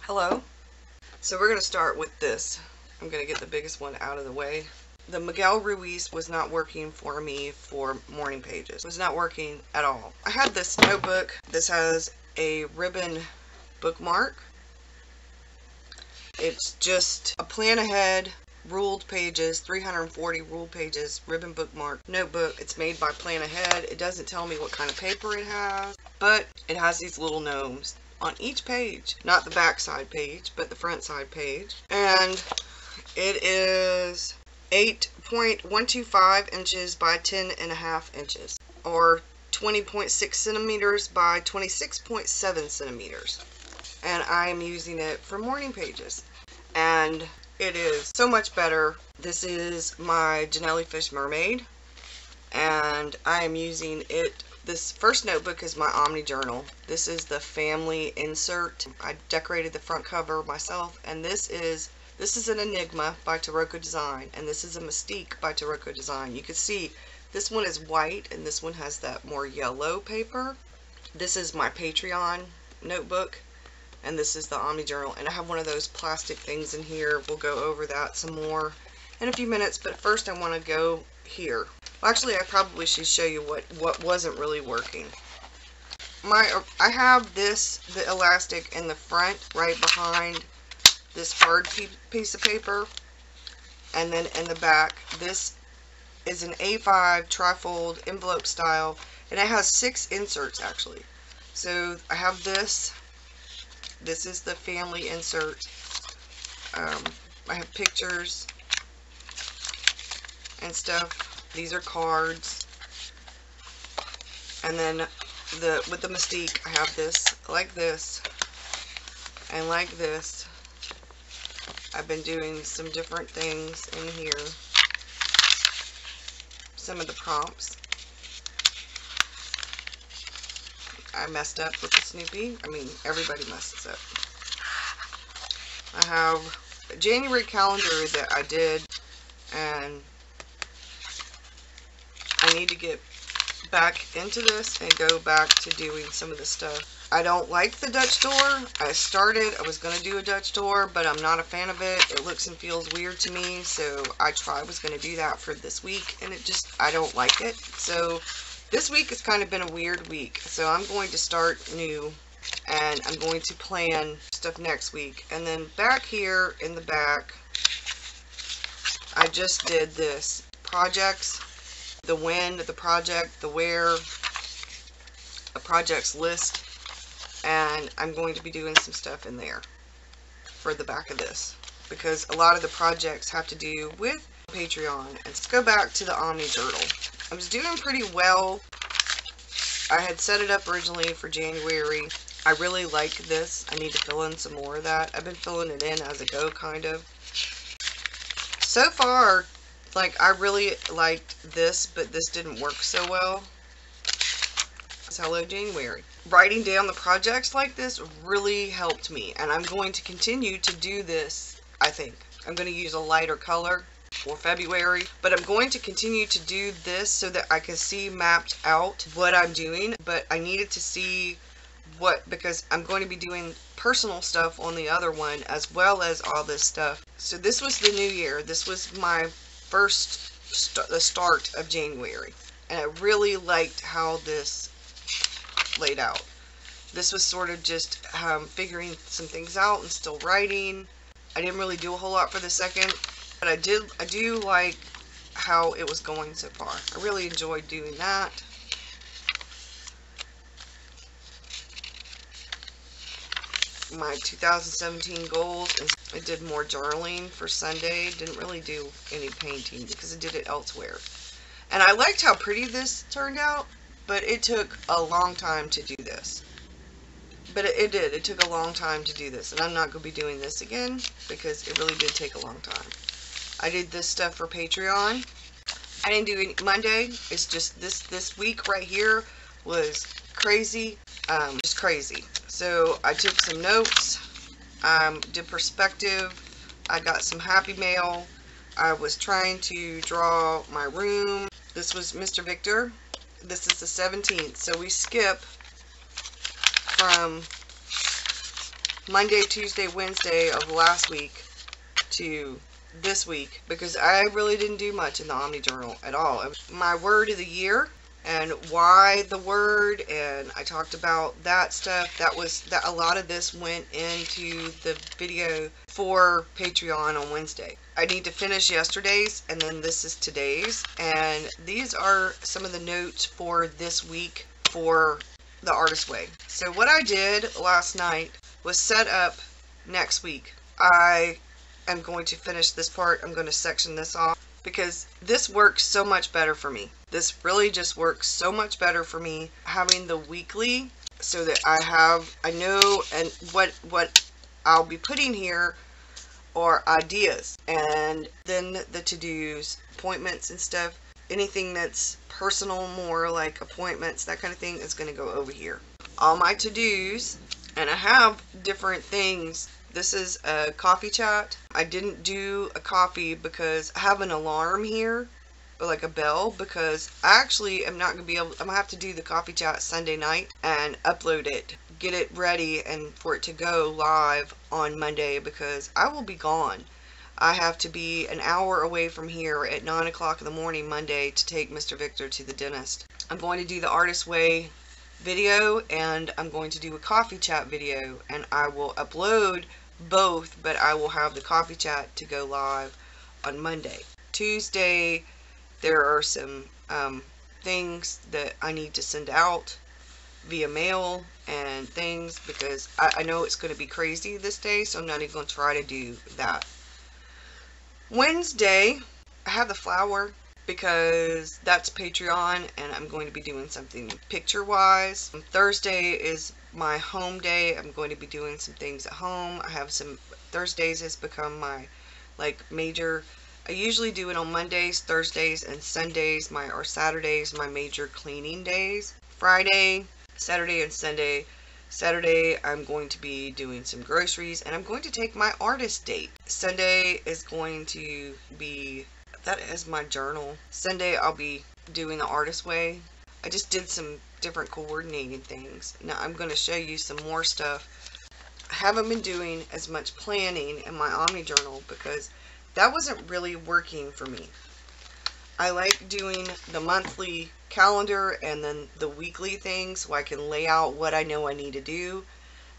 Hello. So we're going to start with this. I'm going to get the biggest one out of the way. The Miguel Ruiz was not working for me for morning pages. It was not working at all. I had this notebook. This has a ribbon bookmark. It's just a plan ahead, ruled pages, 340 ruled pages, ribbon bookmark notebook. It's made by Plan Ahead. It doesn't tell me what kind of paper it has, but it has these little gnomes on each page, not the back side page, but the front side page. And it is 8.125 inches by 10.5 inches, or 20.6 centimeters by 26.7 centimeters. And I am using it for morning pages. And it is so much better. This is my Janelli Mermaid, and I am using it. This first notebook is my Omni Journal. This is the family insert. I decorated the front cover myself, and this is an Enigma by Taroko Design, and this is a Mystique by Taroko Design. You can see this one is white, and this one has that more yellow paper. This is my Patreon notebook, and this is the Omni Journal, and I have one of those plastic things in here. We'll go over that some more in a few minutes, but first I want to go here. Well, actually, I probably should show you what wasn't really working. I have the elastic in the front, right behind this hard piece of paper, and then in the back, this is an A5 trifold envelope style, and it has 6 inserts actually. So I have this. This is the family insert. I have pictures and stuff. These are cards. And then with the Mystique, I have this, and like this. I've been doing some different things in here. Some of the prompts. I messed up with the Snoopy. I mean, everybody messes up. I have a January calendar that I did, and I need to get back into this and go back to doing some of the stuff. I don't like the Dutch door. I was going to do a Dutch door, but I'm not a fan of it. It looks and feels weird to me, so I was going to do that for this week, and I don't like it. So this week has kind of been a weird week, so I'm going to start new, and I'm going to plan stuff next week. And then back here in the back, I just did this projects, the when, the project, the where, a projects list, and I'm going to be doing some stuff in there for the back of this, because a lot of the projects have to do with Patreon. And let's go back to the Omni Journal. I was doing pretty well. I had set it up originally for January. I really like this. I need to fill in some more of that. I've been filling it in as I go, kind of. So far, I really liked this, but this didn't work so well. So hello, January. Writing down the projects like this really helped me, and I'm going to continue to do this, I think. I'm going to use a lighter color for February, but I'm going to continue to do this so that I can see mapped out what I'm doing. But I needed to see because I'm going to be doing personal stuff on the other one as well as all this stuff. So this was the new year. This was my the start of January, and I really liked how this laid out. This was sort of just figuring some things out and still writing. I didn't really do a whole lot for the second, but I do like how it was going so far. I really enjoyed doing that. My 2017 goals is I did more journaling for Sunday. Didn't really do any painting because I did it elsewhere. And I liked how pretty this turned out, but it took a long time to do this. But it did. It took a long time to do this, and I'm not going to be doing this again because it really did take a long time. I did this stuff for Patreon. I didn't do any Monday. It's just this week right here was crazy. Just crazy. So I took some notes, did perspective, I got some happy mail, I was trying to draw my room. This was Mr. Victor. This is the 17th, so we skip from Monday, Tuesday, Wednesday of last week to this week, because I really didn't do much in the Omni Journal at all. My word of the year and why the word, and I talked about that stuff. That a lot of this went into the video for Patreon on Wednesday. I need to finish yesterday's, and then this is today's, and these are some of the notes for this week for the Artist Way. So what I did last night was set up next week. I am going to finish this part. I'm going to section this off because this works so much better for me. This really just works so much better for me, having the weekly, so that I know and what I'll be putting here are ideas, and then the to-dos, appointments and stuff. Anything that's personal, more like appointments, that kind of thing, is going to go over here. All my to-dos, and I have different things. This is a coffee chat. I didn't do a coffee because I have an alarm here, or like a bell, because I actually am not going to be able, I'm going to have to do the coffee chat Sunday night and upload it, get it ready, and for it to go live on Monday, because I will be gone. I have to be an hour away from here at 9 o'clock in the morning Monday to take Mr. Victor to the dentist. I'm going to do the Artist Way video, and I'm going to do a coffee chat video, and I will upload both, but I will have the coffee chat to go live on Monday. Tuesday, there are some things that I need to send out via mail and things, because I know it's going to be crazy this day, so I'm not even going to try to do that. Wednesday, I have the flower, because that's Patreon, and I'm going to be doing something picture-wise. Thursday is my home day. I'm going to be doing some things at home. I have some, Thursdays has become my, like, major, I usually do it on Mondays, Thursdays, and Sundays, or Saturdays, my major cleaning days. Friday, Saturday, and Sunday. Saturday, I'm going to be doing some groceries, and I'm going to take my artist date. Sunday is going to be, that is my journal. Sunday, I'll be doing the Artist Way. I just did some different coordinating things. Now, I'm going to show you some more stuff. I haven't been doing as much planning in my Omni Journal because that wasn't really working for me. I like doing the monthly calendar and then the weekly things, so I can lay out what I know I need to do.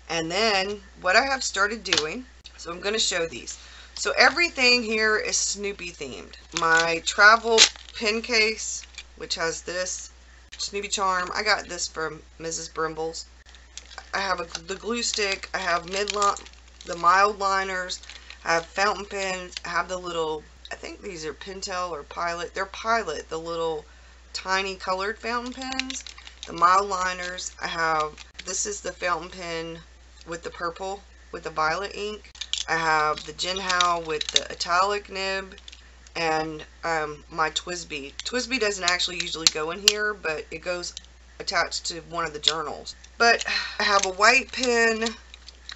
And then what I have started doing, so I'm going to show these. So everything here is Snoopy themed. My travel pen case, which has this Snoopy charm. I got this from Mrs. Brimble's. I have the glue stick. I have the mild liners. I have fountain pens. I have the little, I think these are Pentel or Pilot. They're Pilot, the little tiny colored fountain pens. The mild liners. I have, this is the fountain pen with the purple, with the violet ink. I have the Jinhao with the italic nib, and my TWSBI. TWSBI doesn't actually usually go in here, but it goes attached to one of the journals. But I have a white pen,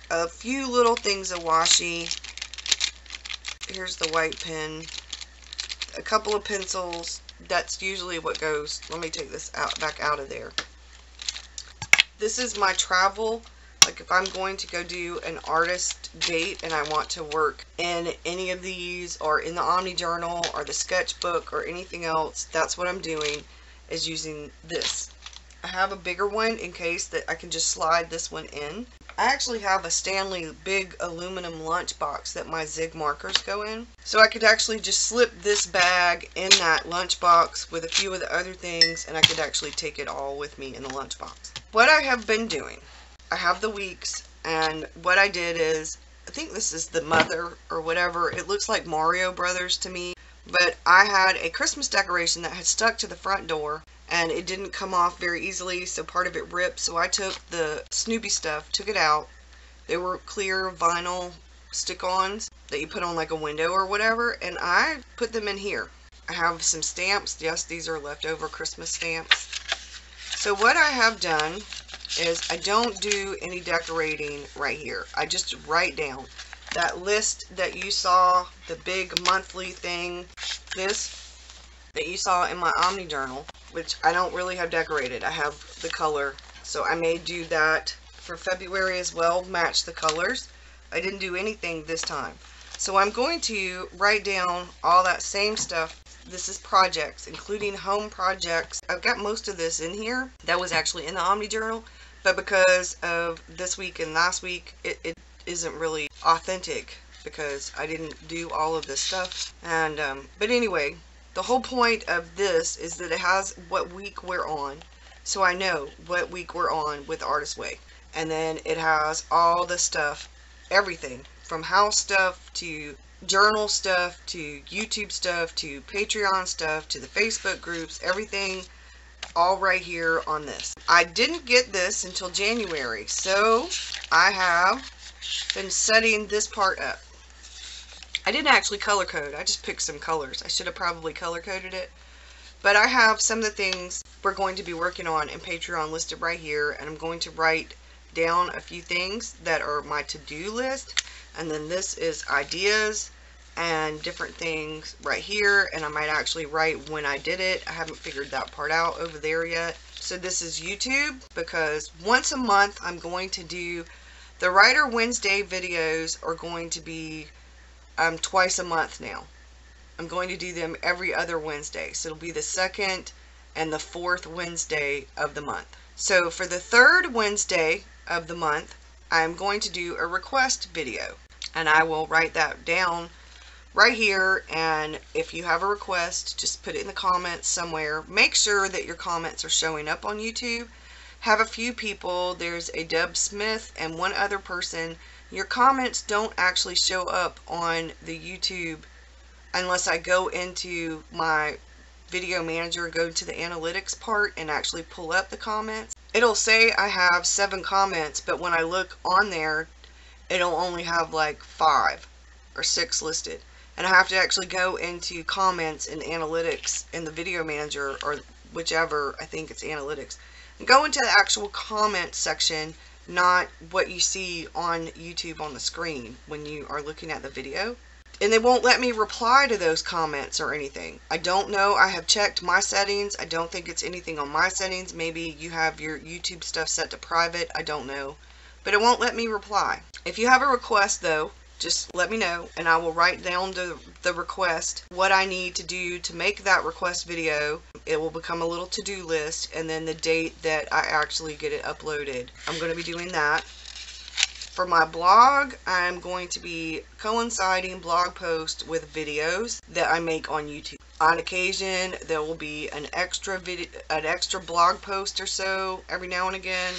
a few little things of washi. Here's the white pen, a couple of pencils. That's usually what goes. Let me take this back out of there. This is my travel. Like if I'm going to go do an artist date and I want to work in any of these, or in the Omni Journal or the sketchbook or anything else, that's what I'm doing, is using this. I have a bigger one in case that I can just slide this one in. I actually have a Stanley big aluminum lunchbox that my zig markers go in. So I could actually just slip this bag in that lunchbox with a few of the other things, and I could actually take it all with me in the lunchbox. What I have been doing, I have the weeks, and what I did is, I think this is the mother or whatever. It looks like Mario Brothers to me, but I had a Christmas decoration that had stuck to the front door, and it didn't come off very easily, so part of it ripped. So I took the Snoopy stuff, took it out. They were clear vinyl stick-ons that you put on like a window or whatever, and I put them in here. I have some stamps. Yes, these are leftover Christmas stamps. So what I have done is I don't do any decorating right here. I just write down that list that you saw, the big monthly thing, this that you saw in my Omni Journal, which I don't really have decorated. I have the color, so I may do that for February as well match the colors. I didn't do anything this time. So I'm going to write down all that same stuff. This is projects, including home projects. I've got most of this in here. That was actually in the Omni Journal, but because of this week and last week, it isn't really authentic because I didn't do all of this stuff. And but anyway, the whole point of this is that it has what week we're on, so I know what week we're on with Artist Way. And then it has all the stuff, everything from house stuff to journal stuff to YouTube stuff to Patreon stuff to the Facebook groups, everything all right here on this. I didn't get this until January, so I have been setting this part up. I didn't actually color code, I just picked some colors. I should have probably color coded it, but I have some of the things we're going to be working on in Patreon listed right here, and I'm going to write down a few things that are my to-do list, and then this is ideas and different things right here, and I might actually write when I did it. I haven't figured that part out over there yet. So this is YouTube, because once a month I'm going to do the Writer Wednesday videos are going to be twice a month now. I'm going to do them every other Wednesday, so it'll be the second and the fourth Wednesday of the month. So for the third Wednesday of the month, I'm going to do a request video, and I will write that down right here. And if you have a request, just put it in the comments somewhere. Make sure that your comments are showing up on YouTube. Have a few people, there's a Deb Smith and one other person. Your comments don't actually show up on the YouTube unless I go into my video manager, go to the analytics part and actually pull up the comments. It'll say I have 7 comments, but when I look on there, it'll only have like 5 or 6 listed. And I have to actually go into comments in analytics in the video manager, or whichever, I think it's analytics, and go into the actual comment section, not what you see on YouTube on the screen when you are looking at the video. And they won't let me reply to those comments or anything. I don't know. I have checked my settings. I don't think it's anything on my settings. Maybe you have your YouTube stuff set to private. I don't know. But it won't let me reply. If you have a request though, just let me know and I will write down the request, what I need to do to make that request video. It will become a little to-do list, and then the date that I actually get it uploaded. I'm going to be doing that. For my blog, I'm going to be coinciding blog posts with videos that I make on YouTube. On occasion, there will be an extra blog post or so every now and again.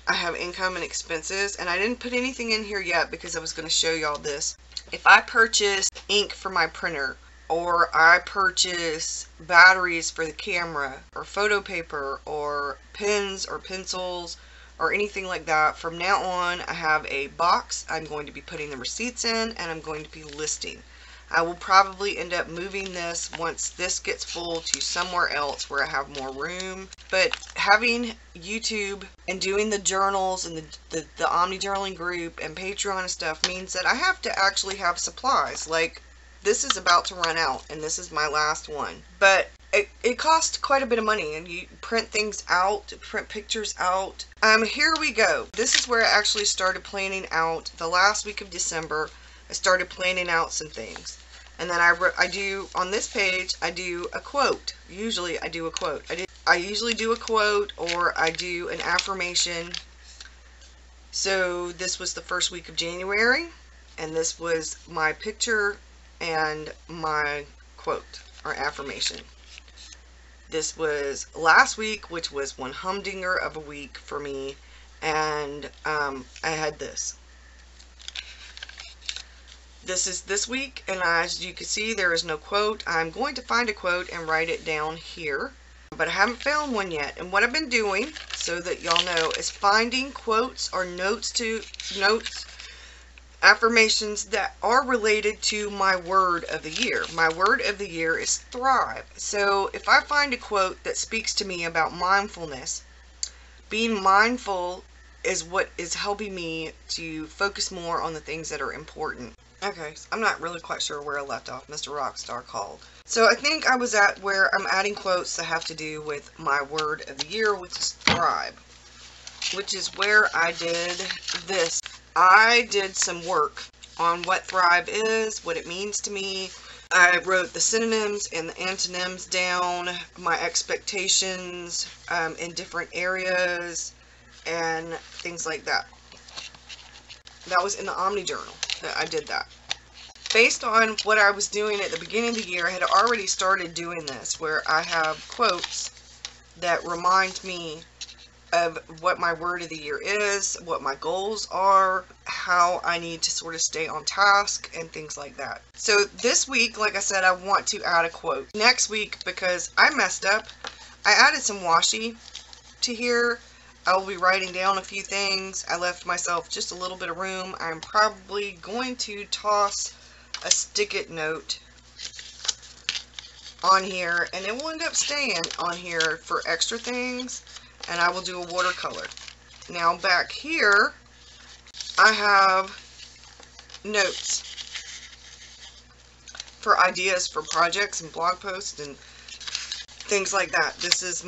I have income and expenses, and I didn't put anything in here yet because I was going to show y'all this. If I purchase ink for my printer, or I purchase batteries for the camera, or photo paper, or pens or pencils, or anything like that, from now on I have a box I'm going to be putting the receipts in, and I'm going to be listing. I will probably end up moving this once this gets full to somewhere else where I have more room. But having YouTube and doing the journals and the Omni Journaling group and Patreon and stuff means that I have to actually have supplies. Like, this is about to run out and this is my last one. But it costs quite a bit of money, and you print things out, print pictures out. Here we go. This is where I actually started planning out the last week of December. I started planning out some things. And then I do, on this page, I do a quote. Usually I do a quote. I usually do a quote, or I do an affirmation. So this was the first week of January, and this was my picture and my quote or affirmation. This was last week, which was one humdinger of a week for me, and I had this. This is this week, and as you can see, there is no quote. I'm going to find a quote and write it down here, but I haven't found one yet. And what I've been doing, so that y'all know, is finding quotes or affirmations that are related to my word of the year. My word of the year is thrive. So if I find a quote that speaks to me about mindfulness, being mindful is what is helping me to focus more on the things that are important. Okay, so I'm not really quite sure where I left off. Mr. Rockstar called. So I think I was at where I'm adding quotes that have to do with my word of the year, which is thrive. which is where I did this. I did some work on what Thrive is, what it means to me. I wrote the synonyms and the antonyms down, my expectations in different areas, and things like that. That was in the Omni Journal that I did that. Based on what I was doing at the beginning of the year, I had already started doing this, where I have quotes that remind me of what my word of the year is, what my goals are, how I need to sort of stay on task, and things like that. So this week, like I said, I want to add a quote. Next week, because I messed up, I added some washi to here. I will be writing down a few things. I left myself just a little bit of room. I'm probably going to toss a stick-it note on here, and it will end up staying on here for extra things, and I will do a watercolor. Now back here, I have notes for ideas for projects and blog posts and things like that. This is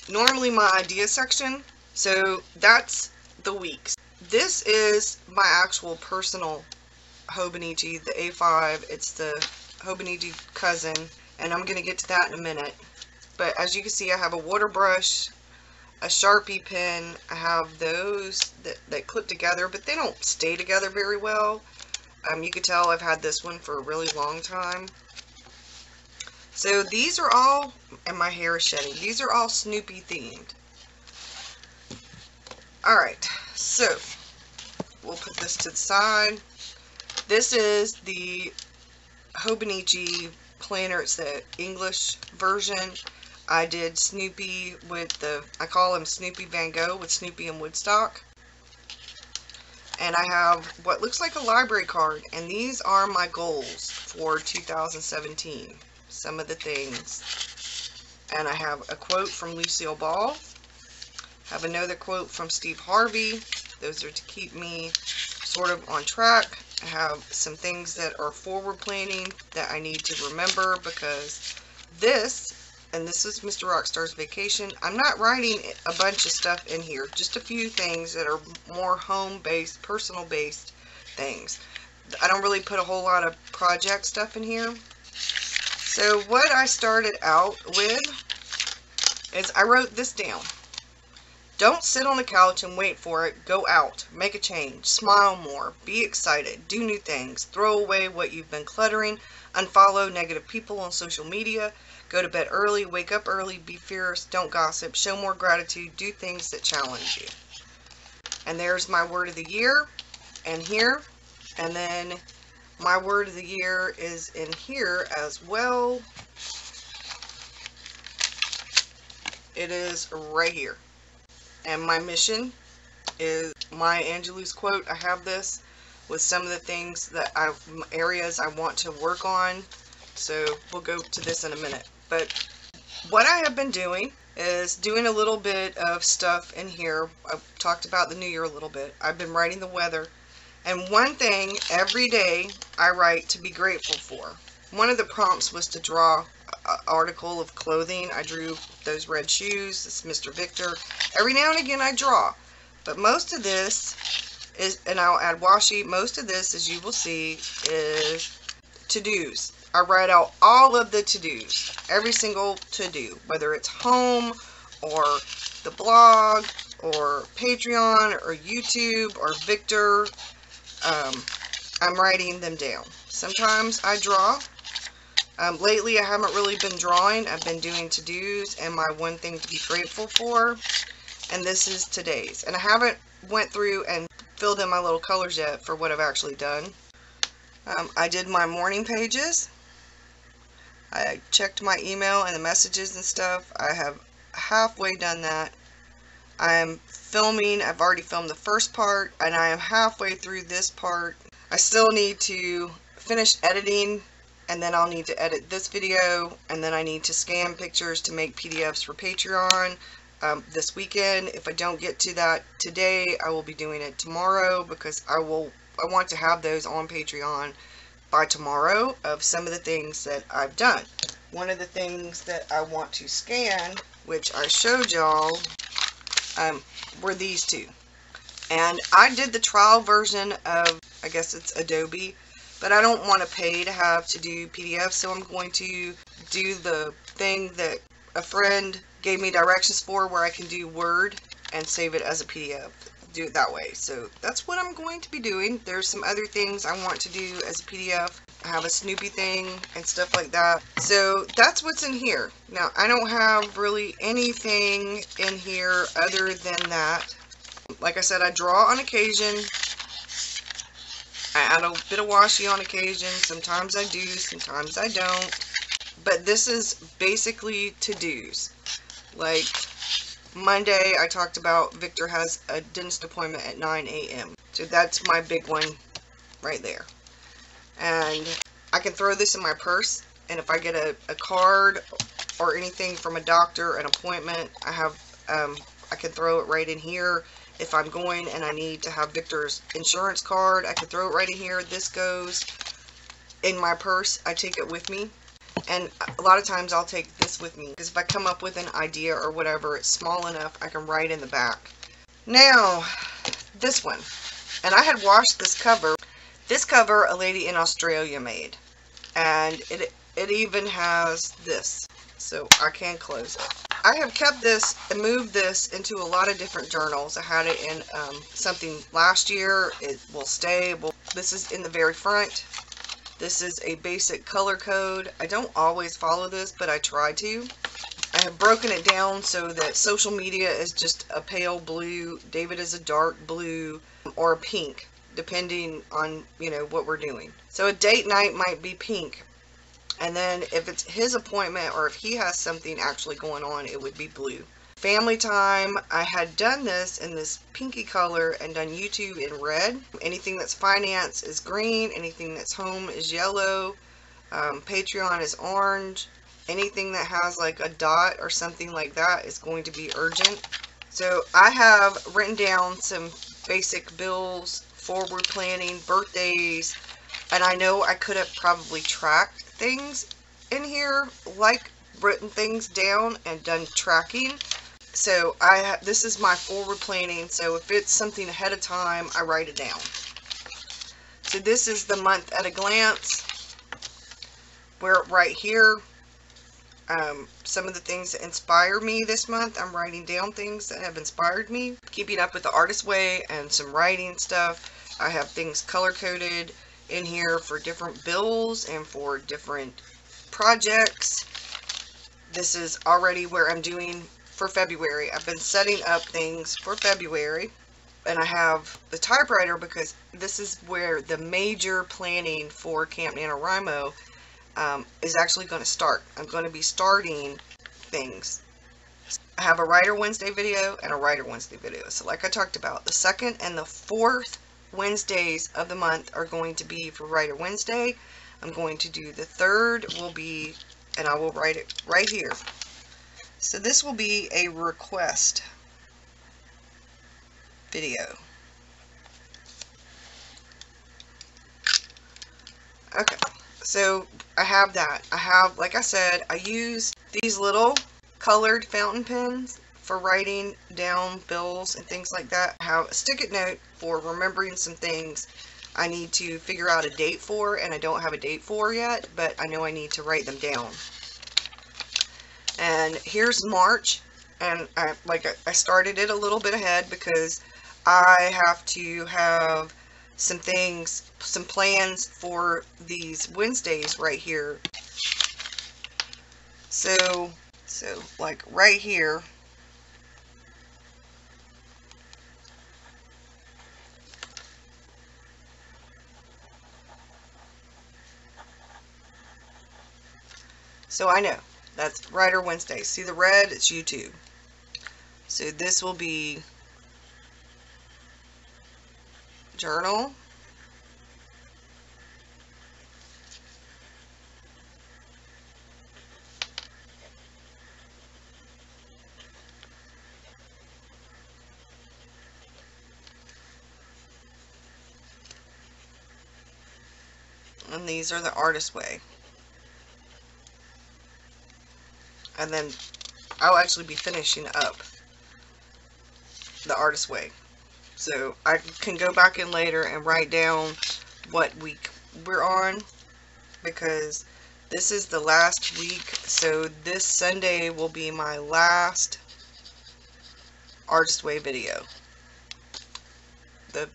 normally my idea section, so that's the weeks. This is my actual personal Hobonichi, the A5. It's the Hobonichi cousin, and I'm going to get to that in a minute. But as you can see, I have a water brush, a Sharpie pen. I have those that clip together, but they don't stay together very well. You can tell I've had this one for a really long time. So these are all, and my hair is shedding, these are all Snoopy themed. Alright, so we'll put this to the side. This is the Hobonichi planner. It's the English version. I did Snoopy with I call him Snoopy Van Gogh with Snoopy and Woodstock. And I have what looks like a library card, and these are my goals for 2017. Some of the things. And I have a quote from Lucille Ball. I have another quote from Steve Harvey. Those are to keep me sort of on track. I have some things that are forward planning that I need to remember, because this is Mr. Rockstar's Vacation. I'm not writing a bunch of stuff in here, just a few things that are more home-based, personal-based things. I don't really put a whole lot of project stuff in here. So what I started out with is I wrote this down. Don't sit on the couch and wait for it. Go out. Make a change. Smile more. Be excited. Do new things. Throw away what you've been cluttering. Unfollow negative people on social media. Go to bed early. Wake up early. Be fierce. Don't gossip. Show more gratitude. Do things that challenge you. And there's my word of the year. And here. And then my word of the year is in here as well. It is right here. And my mission is Maya Angelou's quote. I have this with some of the things that areas I want to work on. So we'll go to this in a minute. But what I have been doing is doing a little bit of stuff in here. I've talked about the new year a little bit. I've been writing the weather. And one thing every day I write to be grateful for. One of the prompts was to draw an article of clothing. I drew those red shoes. This is Mr. Victor. Every now and again I draw. But most of this is, and I'll add washi, most of this, as you will see, is to-dos. I write out all of the to-dos. Every single to-do. Whether it's home, or the blog, or Patreon, or YouTube, or Victor. I'm writing them down. Sometimes I draw. Lately I haven't really been drawing. I've been doing to-dos and my one thing to be grateful for. And this is today's. And I haven't went through and filled in my little colors yet for what I've actually done. I did my morning pages. I checked my email and the messages and stuff. I have halfway done that. I'm filming. I've already filmed the first part, and I am halfway through this part. I still need to finish editing, and then I'll need to edit this video, and then I need to scan pictures to make PDFs for Patreon this weekend. If I don't get to that today, I will be doing it tomorrow, because I want to have those on Patreon by tomorrow of some of the things that I've done. One of the things that I want to scan, which I showed y'all were these two. And I did the trial version of, I guess it's Adobe, but I don't want to pay to have to do PDF, so I'm going to do the thing that a friend gave me directions for, where I can do Word and save it as a PDF. Do it that way. So that's what I'm going to be doing. There's some other things I want to do as a PDF. I have a Snoopy thing and stuff like that. So that's what's in here. Now, I don't have really anything in here other than that. Like I said, I draw on occasion. I add a bit of washi on occasion. Sometimes I do, sometimes I don't. But this is basically to-dos. Like Monday, I talked about Victor has a dentist appointment at 9 a.m. So that's my big one right there. And I can throw this in my purse. And if I get a card or anything from a doctor, an appointment, I have I can throw it right in here. If I'm going and I need to have Victor's insurance card, I can throw it right in here. This goes in my purse. I take it with me. And a lot of times I'll take this with me, because if I come up with an idea or whatever, it's small enough I can write in the back. Now, this one. And I had washed this cover. This cover a lady in Australia made. And it even has this. So I can close it. I have kept this and moved this into a lot of different journals. I had it in something last year. It will stay. This is in the very front. This is a basic color code. I don't always follow this, but I try to. I have broken it down so that social media is just a pale blue, David is a dark blue, or a pink, depending on, you know, what we're doing. So a date night might be pink. And then if it's his appointment or if he has something actually going on, it would be blue. Family time, I had done this in this pinky color and done YouTube in red. Anything that's finance is green. Anything that's home is yellow. Patreon is orange. Anything that has like a dot or something like that is going to be urgent. So I have written down some basic bills, forward planning, birthdays, and I know I could have probably tracked things in here, like written things down and done tracking. So this is my forward planning. So if it's something ahead of time, I write it down. So this is the month at a glance, where right here, some of the things that inspire me this month, I'm writing down things that have inspired me. Keeping up with the artist way and some writing stuff. I have things color coded in here for different bills and for different projects. This is already where I'm doing for February. I've been setting up things for February, and I have the typewriter because this is where the major planning for Camp NaNoWriMo is actually going to start. I'm going to be starting things. I have a Writer Wednesday video and a Writer Wednesday video. So like I talked about, the second and the fourth Wednesdays of the month are going to be for Writer Wednesday. I'm going to do the third will be, and I will write it right here. So this will be a request video. Okay, so I have that. I have, like I said, I use these little colored fountain pens for writing down bills and things like that. I have a stick-it note for remembering some things I need to figure out a date for, and I don't have a date for yet, but I know I need to write them down. And here's March, and I started it a little bit ahead because I have to have some things, some plans for these Wednesdays right here. So like right here, so I know that's Writer Wednesday. See the red? It's YouTube. So this will be journal. And these are the artist way. And then I'll actually be finishing up the artist way. So I can go back in later and write down what week we're on, because this is the last week. So this Sunday will be my last artist way video. The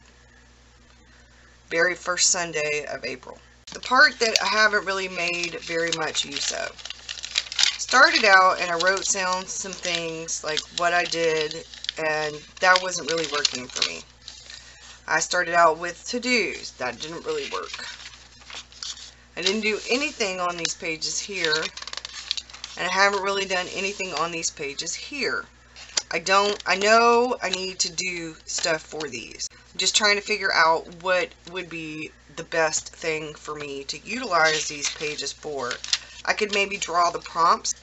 very first Sunday of April. The part that I haven't really made very much use of. Started out and I wrote down some things like what I did, and that wasn't really working for me. I started out with to-dos. That didn't really work. I didn't do anything on these pages here, and I haven't really done anything on these pages here. I know I need to do stuff for these. I'm just trying to figure out what would be the best thing for me to utilize these pages for. I could maybe draw the prompts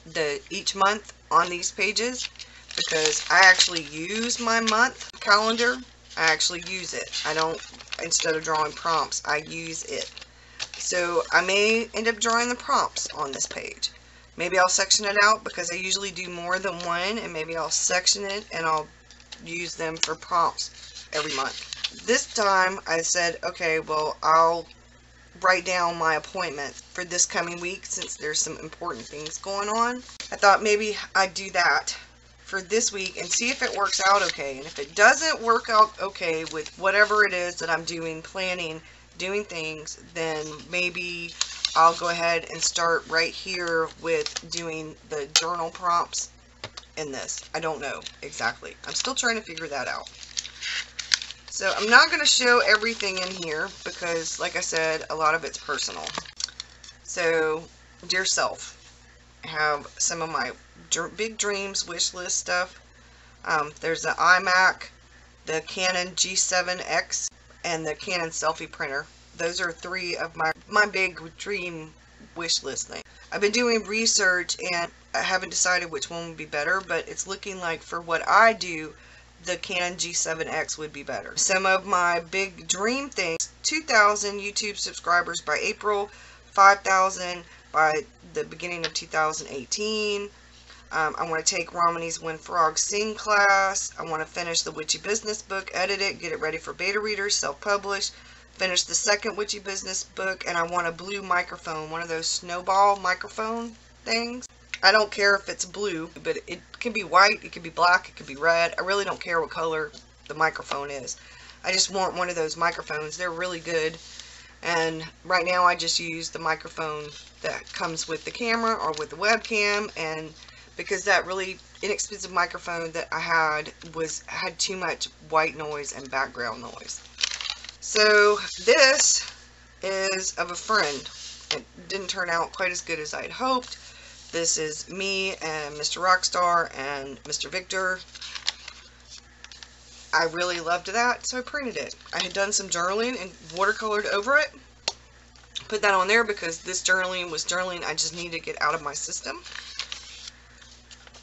each month on these pages, because I actually use my month calendar. I actually use it. I don't, instead of drawing prompts, I use it. So I may end up drawing the prompts on this page. Maybe I'll section it out, because I usually do more than one, and maybe I'll section it and I'll use them for prompts every month. This time I said, okay, well, I'll write down my appointments for this coming week, since there's some important things going on. I thought maybe I'd do that for this week and see if it works out okay. And if it doesn't work out okay with whatever it is that I'm doing, planning, doing things, then maybe I'll go ahead and start right here with doing the journal prompts in this. I don't know exactly. I'm still trying to figure that out. So I'm not going to show everything in here, because like I said, a lot of it's personal. So, dear self, I have some of my big dreams wish list stuff. There's the iMac, the Canon G7X, and the Canon selfie printer. Those are three of my big dream wish list things. I've been doing research and I haven't decided which one would be better, but it's looking like for what I do, the Canon G7X would be better. Some of my big dream things: 2,000 YouTube subscribers by April, 5,000 by the beginning of 2018. I want to take Romany's When Frogs Sing class. I want to finish the Witchy Business book, edit it, get it ready for beta readers, self-publish, finish the second Witchy Business book, and I want a blue microphone, one of those snowball microphone things. I don't care if it's blue, but it can be white, it can be black, it can be red. I really don't care what color the microphone is. I just want one of those microphones. They're really good. And right now I just use the microphone that comes with the camera or with the webcam, and because that really inexpensive microphone that I had too much white noise and background noise. So this is of a friend. It didn't turn out quite as good as I'd hoped. This is me and Mr. Rockstar and Mr. Victor. I really loved that, so I printed it. I had done some journaling and watercolored over it. Put that on there because this journaling was journaling I just needed to get out of my system.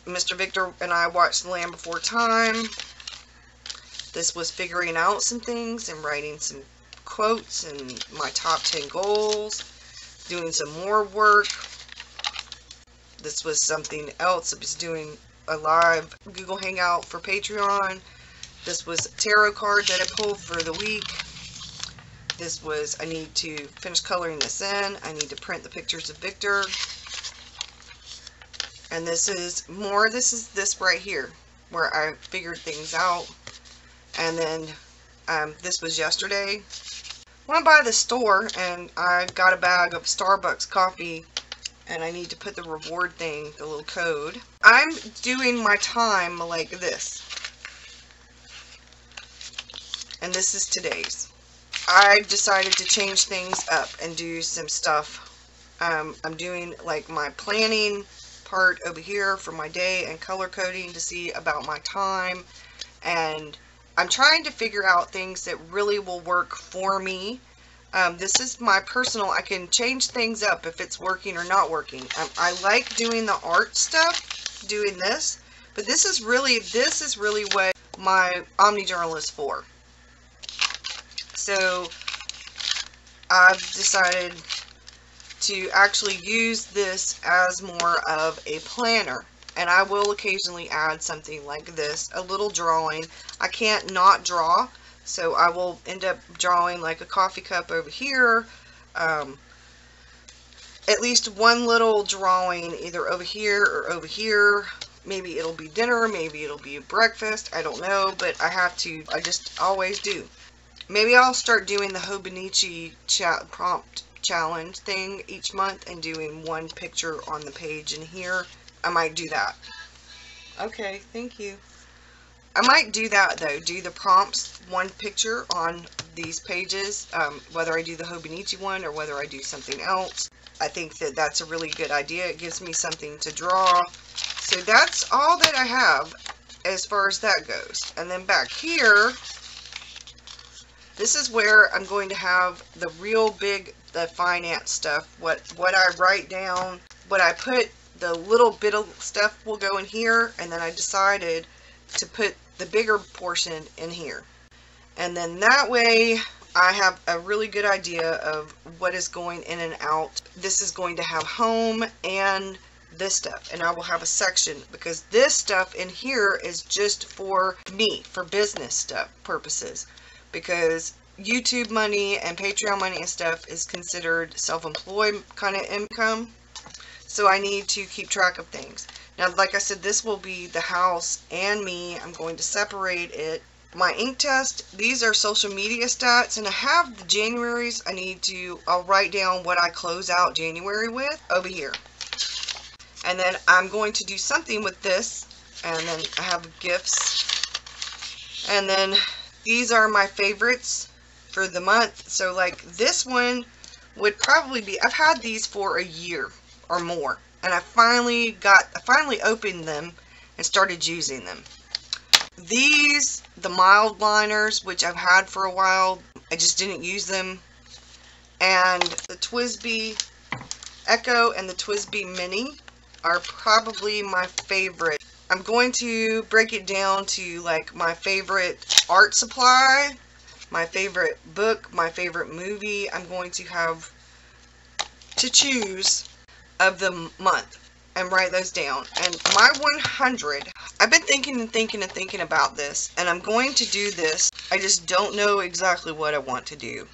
Mr. Victor and I watched The Land Before Time. This was figuring out some things and writing some quotes and my top 10 goals. Doing some more work. This was something else. I was doing a live Google Hangout for Patreon. This was a tarot card that I pulled for the week. This was, I need to finish coloring this in. I need to print the pictures of Victor. And this is more, this is this right here, where I figured things out. And then, this was yesterday. Went by the store and I got a bag of Starbucks coffee, and I need to put the reward thing, the little code. I'm doing my time like this. And this is today's. I decided to change things up and do some stuff. I'm doing like my planning part over here for my day and color coding to see about my time. And I'm trying to figure out things that really will work for me. This is my personal, I can change things up if it's working or not working. I like doing the art stuff, doing this, but this is really what my Omni Journal is for. So I've decided to actually use this as more of a planner and I will occasionally add something like this, a little drawing. I can't not draw, so I will end up drawing like a coffee cup over here, at least one little drawing either over here or over here. Maybe it'll be dinner, maybe it'll be breakfast, I don't know, but I just always do. Maybe I'll start doing the Hobonichi prompt challenge thing each month and doing one picture on the page in here. I might do that. Okay, thank you. I might do that though, do the prompts, one picture on these pages, whether I do the Hobonichi one or whether I do something else. I think that that's a really good idea. It gives me something to draw. So that's all that I have as far as that goes. And then back here, this is where I'm going to have the real big, the finance stuff. What I write down, what I put, the little bit of stuff will go in here, and then I decided to put the bigger portion in here. And then that way I have a really good idea of what is going in and out. This is going to have home and this stuff, and I will have a section, because this stuff in here is just for me, for business stuff purposes, because YouTube money and Patreon money and stuff is considered self-employed kind of income, so I need to keep track of things. Now, like I said, this will be the house and me. I'm going to separate it. My ink test, these are social media stats, and I have the Januaries. I'll write down what I close out January with over here. And then I'm going to do something with this, and then I have gifts. And then these are my favorites for the month. So like this one would probably be, I've had these for a year or more, and I finally opened them and started using them. These, the mild liners, which I've had for a while, I just didn't use them. And the TWSBI Echo and the TWSBI Mini are probably my favorite. I'm going to break it down to like my favorite art supply, my favorite book, my favorite movie. I'm going to have to choose of the month and write those down. And my 100, I've been thinking and thinking about this, and I'm going to do this. I just don't know exactly what I want to do.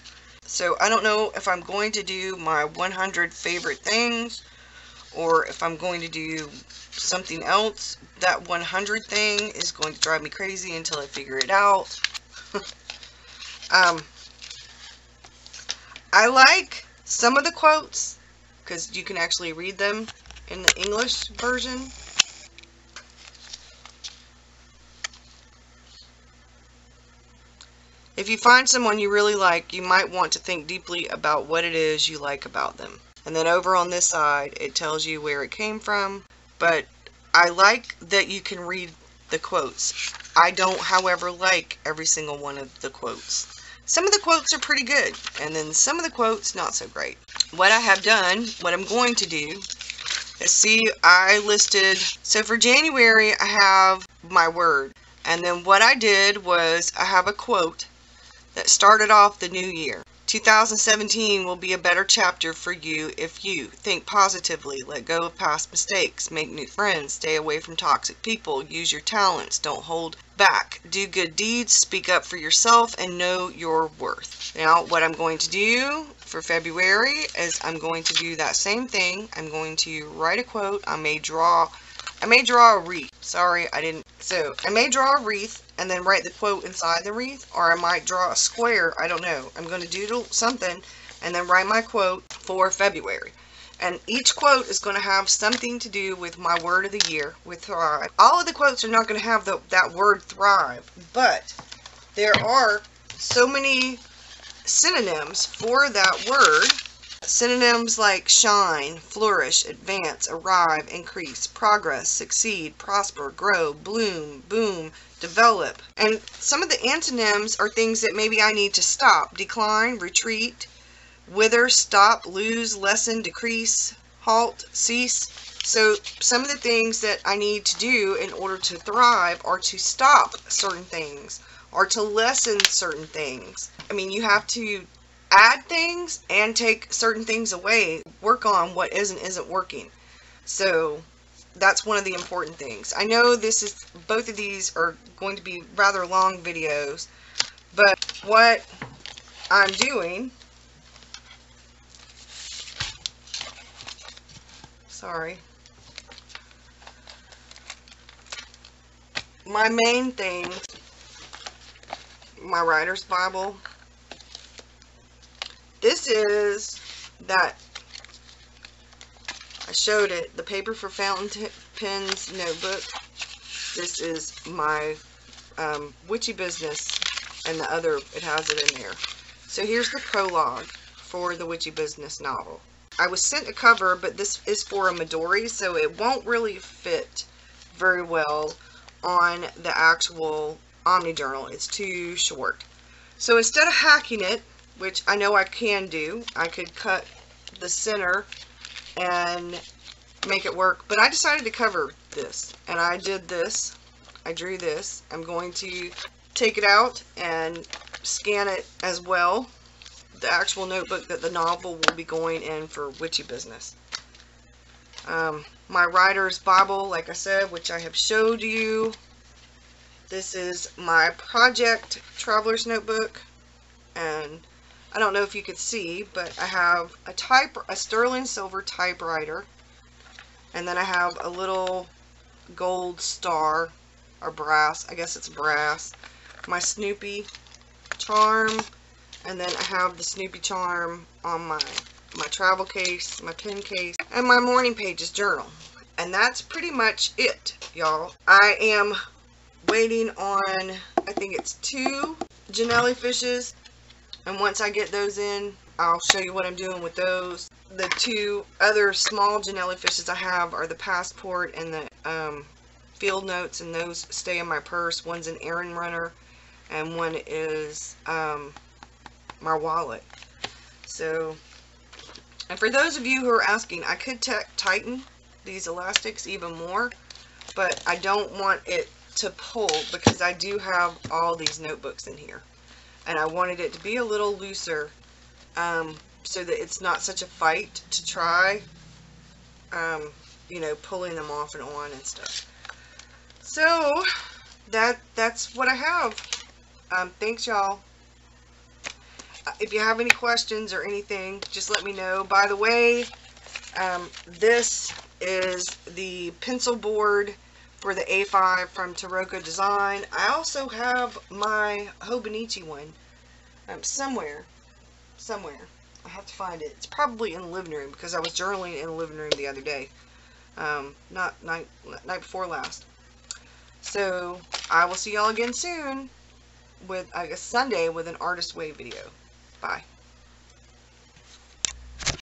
So I don't know if I'm going to do my 100 favorite things, or if I'm going to do something else. That 100 thing is going to drive me crazy until I figure it out. I like some of the quotes, because you can actually read them in the English version. If you find someone you really like, you might want to think deeply about what it is you like about them. And then over on this side, it tells you where it came from. But I like that you can read the quotes. I don't, however, like every single one of the quotes. Some of the quotes are pretty good, and then some of the quotes not so great. What I have done, what I'm going to do, is see, I listed, so for January, I have my word. And then what I did was, I have a quote that started off the new year. 2017 will be a better chapter for you if you think positively, let go of past mistakes, make new friends, stay away from toxic people, use your talents, don't hold back, do good deeds, speak up for yourself, and know your worth. Now, what I'm going to do for February is I'm going to do that same thing. I'm going to write a quote. I may draw a wreath. Sorry, I didn't. So, I may draw a wreath and then write the quote inside the wreath, or I might draw a square. I don't know. I'm going to doodle something and then write my quote for February. And each quote is going to have something to do with my word of the year, with thrive. All of the quotes are not going to have that word thrive, but there are so many synonyms for that word. Synonyms like shine, flourish, advance, arrive, increase, progress, succeed, prosper, grow, bloom, boom, develop. And some of the antonyms are things that maybe I need to stop, decline, retreat, wither, stop, lose, lessen, decrease, halt, cease. So some of the things that I need to do in order to thrive are to stop certain things or to lessen certain things. I mean, you have to add things and take certain things away, work on what isn't working. So that's one of the important things. I know both of these are going to be rather long videos, but what I'm doing, sorry, my main thing, my writer's Bible, this is that, I showed it, the paper for fountain pens notebook. This is my Witchy Business, and the other, it has it in there. So here's the prologue for the Witchy Business novel. I was sent a cover, but this is for a Midori, so it won't really fit very well on the actual Omni Journal. It's too short. So instead of hacking it, which I know I can do, I could cut the center and make it work, but I decided to cover this, and I did this. I drew this. I'm going to take it out and scan it as well, the actual notebook that the novel will be going in for Witchy Business. My writer's Bible, like I said, which I have showed you. This is my project traveler's notebook, and I don't know if you could see, but I have a sterling silver typewriter, and then I have a little gold star, or brass, I guess it's brass, my Snoopy charm, and then I have the Snoopy charm on my travel case, my pen case, and my Morning Pages journal. And that's pretty much it, y'all. I am waiting on, I think it's 2 Janelli fishes, and once I get those in, I'll show you what I'm doing with those. The 2 other small Janelli fishes I have are the passport and the field notes, and those stay in my purse. One's an errand runner, and one is my wallet. So, and for those of you who are asking, I could tighten these elastics even more, but I don't want it to pull because I do have all these notebooks in here, and I wanted it to be a little looser, so that it's not such a fight to try, you know, pulling them off and on and stuff. So that's what I have. Thanks, y'all. If you have any questions or anything, just let me know. By the way, this is the pencil board for the A5 from Taroko Design. I also have my Hobonichi one somewhere. I have to find it. It's probably in the living room because I was journaling in the living room the other day. Night before last. So I will see y'all again soon with, I guess, Sunday with an Artist Way video. Bye.